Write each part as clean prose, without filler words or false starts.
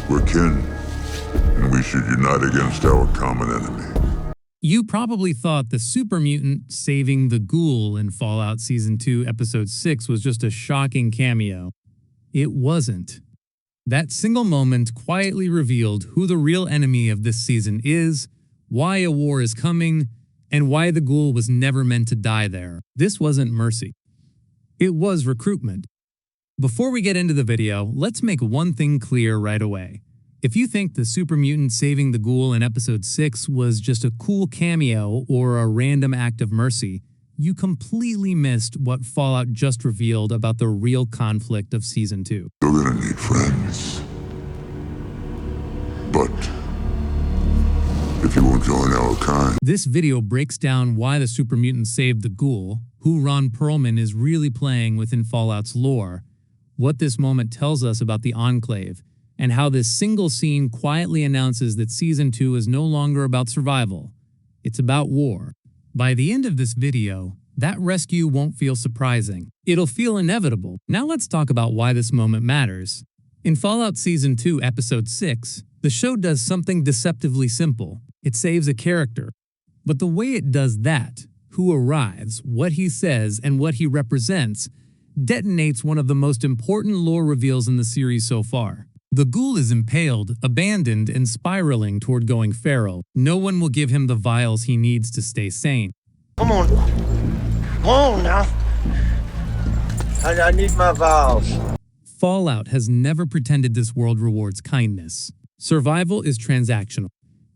We're kin, and we should unite against our common enemy. You probably thought the Super Mutant saving the Ghoul in Fallout Season 2, Episode 6 was just a shocking cameo. It wasn't. That single moment quietly revealed who the real enemy of this season is, why a war is coming, and why the Ghoul was never meant to die there. This wasn't mercy. It was recruitment. Before we get into the video, let's make one thing clear right away. If you think the Super Mutant saving the Ghoul in Episode 6 was just a cool cameo or a random act of mercy, you completely missed what Fallout just revealed about the real conflict of Season 2. You're gonna need friends. But if you won't join our kind... This video breaks down why the Super Mutant saved the Ghoul, who Ron Perlman is really playing within Fallout's lore, what this moment tells us about the Enclave, and how this single scene quietly announces that Season 2 is no longer about survival. It's about war. By the end of this video, that rescue won't feel surprising. It'll feel inevitable. Now let's talk about why this moment matters. In Fallout Season 2, Episode 6, the show does something deceptively simple. It saves a character. But the way it does that, who arrives, what he says, and what he represents, detonates one of the most important lore reveals in the series so far. The Ghoul is impaled, abandoned, and spiraling toward going feral. No one will give him the vials he needs to stay sane. Come on. Come on now. I need my vials. Fallout has never pretended this world rewards kindness. Survival is transactional.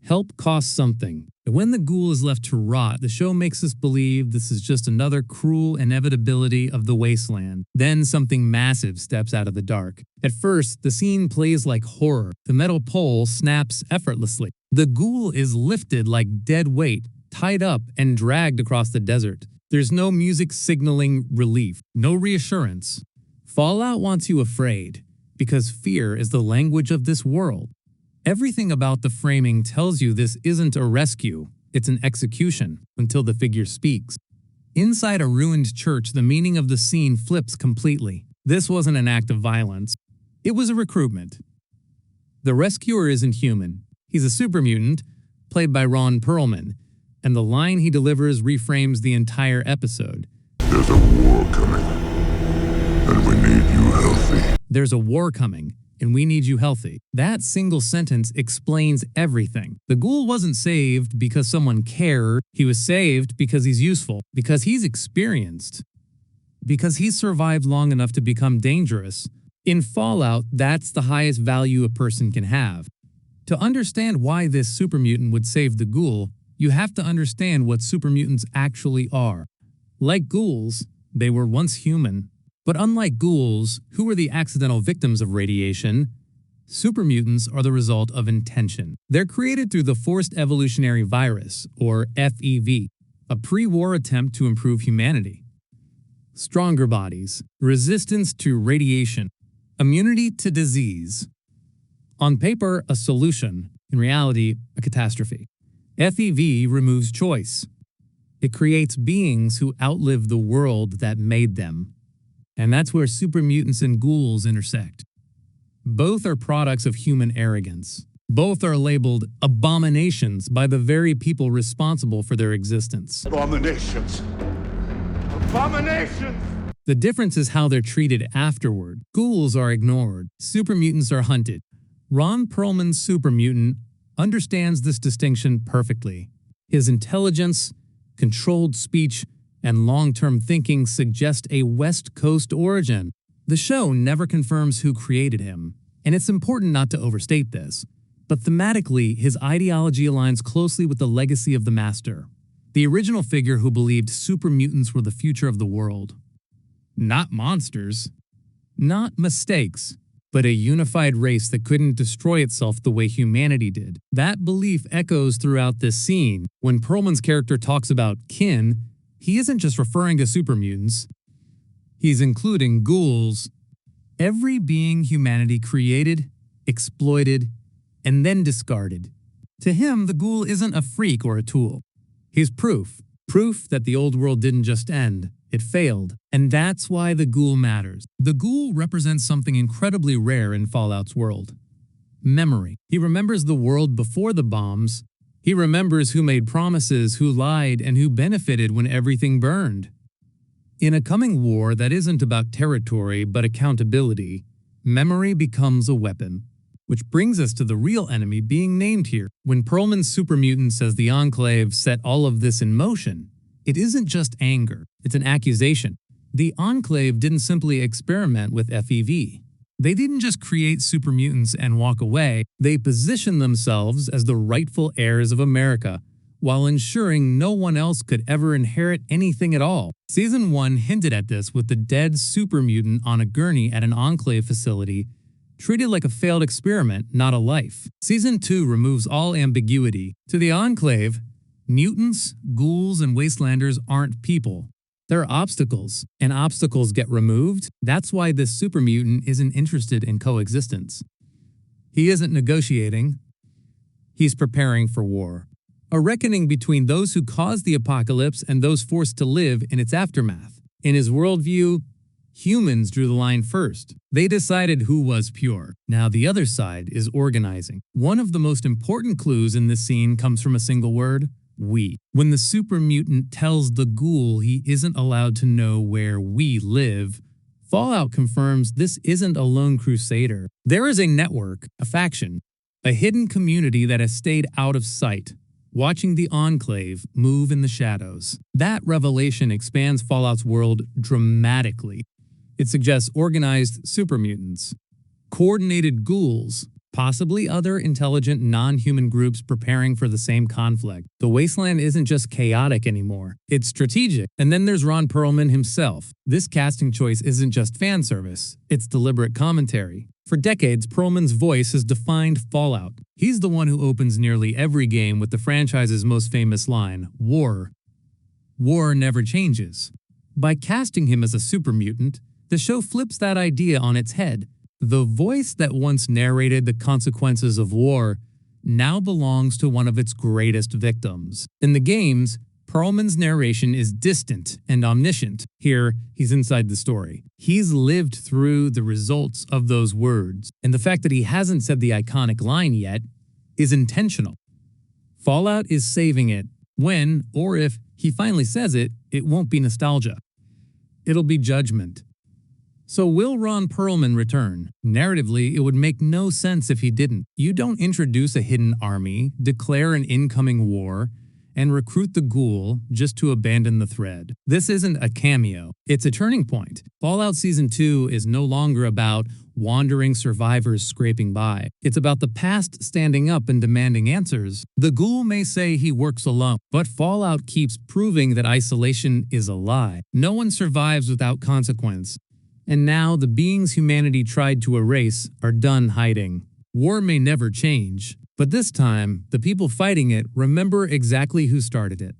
Help costs something. And when the Ghoul is left to rot, the show makes us believe this is just another cruel inevitability of the wasteland. Then something massive steps out of the dark. At first, the scene plays like horror. The metal pole snaps effortlessly. The Ghoul is lifted like dead weight, tied up and dragged across the desert. There's no music signaling relief, no reassurance. Fallout wants you afraid, because fear is the language of this world. Everything about the framing tells you this isn't a rescue, it's an execution, until the figure speaks. Inside a ruined church, the meaning of the scene flips completely. This wasn't an act of violence. It was a recruitment. The rescuer isn't human. He's a super mutant, played by Ron Perlman, and the line he delivers reframes the entire episode. There's a war coming, and we need you healthy. There's a war coming, and we need you healthy. That single sentence explains everything. The Ghoul wasn't saved because someone cared. He was saved because he's useful, because he's experienced, because he's survived long enough to become dangerous. In Fallout, that's the highest value a person can have. To understand why this super mutant would save the Ghoul, you have to understand what super mutants actually are. Like ghouls, they were once human. But unlike ghouls, who were the accidental victims of radiation, super mutants are the result of intention. They're created through the Forced Evolutionary Virus, or FEV, a pre-war attempt to improve humanity. Stronger bodies, resistance to radiation, immunity to disease. On paper, a solution. In reality, a catastrophe. FEV removes choice. It creates beings who outlive the world that made them. And that's where super mutants and ghouls intersect. Both are products of human arrogance. Both are labeled abominations by the very people responsible for their existence. Abominations. Abominations! The difference is how they're treated afterward. Ghouls are ignored. Super mutants are hunted. Ron Perlman's super mutant understands this distinction perfectly. His intelligence, controlled speech, and long-term thinking suggest a West Coast origin. The show never confirms who created him, and it's important not to overstate this. But thematically, his ideology aligns closely with the legacy of the Master, the original figure who believed super mutants were the future of the world. Not monsters, not mistakes, but a unified race that couldn't destroy itself the way humanity did. That belief echoes throughout this scene. When Perlman's character talks about kin, he isn't just referring to super mutants. He's including ghouls. Every being humanity created, exploited, and then discarded. To him, the Ghoul isn't a freak or a tool. He's proof that the old world didn't just end, it failed. And that's why the Ghoul matters. The Ghoul represents something incredibly rare in Fallout's world. memory. He remembers the world before the bombs. He remembers who made promises, who lied, and who benefited when everything burned. In a coming war that isn't about territory but accountability, memory becomes a weapon. Which brings us to the real enemy being named here. When Pearlman's Super Mutant says the Enclave set all of this in motion, it isn't just anger, it's an accusation. The Enclave didn't simply experiment with FEV. They didn't just create super mutants and walk away, they positioned themselves as the rightful heirs of America, while ensuring no one else could ever inherit anything at all. Season 1 hinted at this with the dead super mutant on a gurney at an Enclave facility, treated like a failed experiment, not a life. Season 2 removes all ambiguity. To the Enclave, mutants, ghouls, and wastelanders aren't people. They're obstacles, and obstacles get removed. That's why this super mutant isn't interested in coexistence. He isn't negotiating. He's preparing for war. A reckoning between those who caused the apocalypse and those forced to live in its aftermath. In his worldview, humans drew the line first. They decided who was pure. Now the other side is organizing. One of the most important clues in this scene comes from a single word: we. When the super mutant tells the ghoul he isn't allowed to know where we live, Fallout confirms this isn't a lone crusader. There is a network, a faction, a hidden community that has stayed out of sight, watching the Enclave move in the shadows. That revelation expands Fallout's world dramatically. It suggests organized super mutants, coordinated ghouls, possibly other intelligent non-human groups preparing for the same conflict. The wasteland isn't just chaotic anymore, it's strategic. And then there's Ron Perlman himself. This casting choice isn't just fan service, it's deliberate commentary. For decades, Pearlman's voice has defined Fallout. He's the one who opens nearly every game with the franchise's most famous line, War. War never changes. By casting him as a super mutant, the show flips that idea on its head. The voice that once narrated the consequences of war now belongs to one of its greatest victims. In the games, Pearlman's narration is distant and omniscient. Here, he's inside the story. He's lived through the results of those words, and the fact that he hasn't said the iconic line yet is intentional. Fallout is saving it. When, or if, he finally says it, it won't be nostalgia. It'll be judgment. So will Ron Perlman return? Narratively, it would make no sense if he didn't. You don't introduce a hidden army, declare an incoming war, and recruit the ghoul just to abandon the thread. This isn't a cameo. It's a turning point. Fallout Season 2 is no longer about wandering survivors scraping by. It's about the past standing up and demanding answers. The ghoul may say he works alone, but Fallout keeps proving that isolation is a lie. No one survives without consequence. And now the beings humanity tried to erase are done hiding. War may never change, but this time, the people fighting it remember exactly who started it.